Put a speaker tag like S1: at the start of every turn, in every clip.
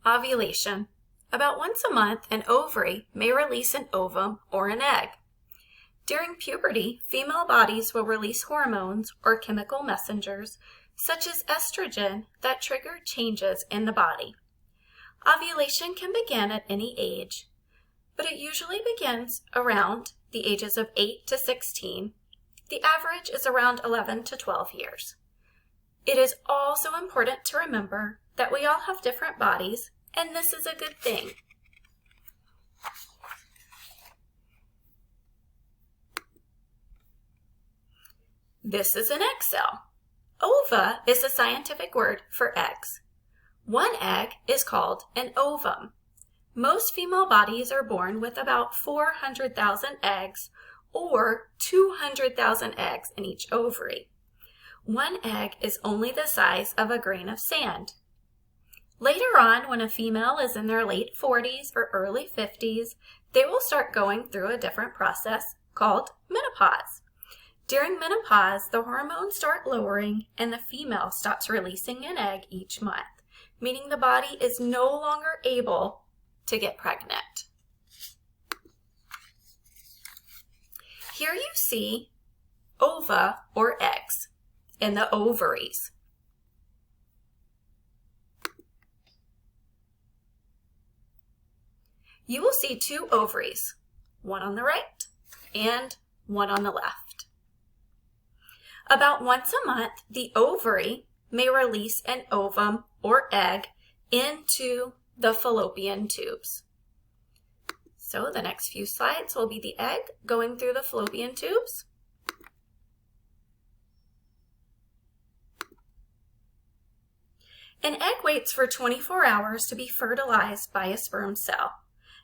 S1: Ovulation. About once a month, an ovary may release an ovum or an egg. During puberty, female bodies will release hormones or chemical messengers, such as estrogen, that trigger changes in the body. Ovulation can begin at any age, but it usually begins around the ages of 8 to 16. The average is around 11 to 12 years. It is also important to remember that we all have different bodies, and this is a good thing. This is an egg cell. Ova is a scientific word for eggs. One egg is called an ovum. Most female bodies are born with about 400,000 eggs or 200,000 eggs in each ovary. One egg is only the size of a grain of sand. Later on, when a female is in their late 40s or early 50s, they will start going through a different process called menopause. During menopause, the hormones start lowering and the female stops releasing an egg each month, meaning the body is no longer able to get pregnant. Here you see ova or eggs in the ovaries. You will see two ovaries, one on the right and one on the left. About once a month, the ovary may release an ovum or egg into the fallopian tubes. So the next few slides will be the egg going through the fallopian tubes. An egg waits for 24 hours to be fertilized by a sperm cell.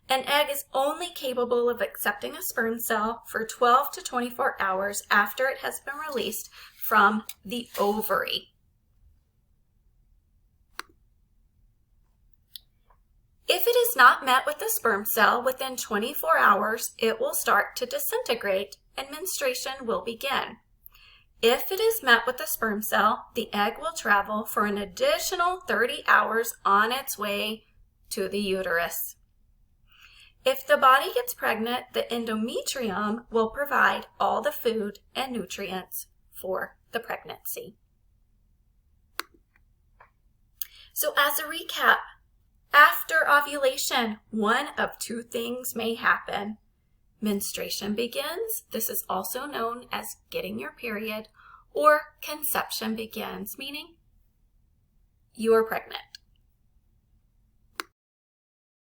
S1: An egg is only capable of accepting a sperm cell for 12 to 24 hours after it has been released from the ovary. If it is not met with the sperm cell within 24 hours, it will start to disintegrate and menstruation will begin. If it is met with the sperm cell, the egg will travel for an additional 30 hours on its way to the uterus. If the body gets pregnant, the endometrium will provide all the food and nutrients for the pregnancy. So as a recap, after ovulation, one of two things may happen. Menstruation begins. This is also known as getting your period, or conception begins, meaning you are pregnant.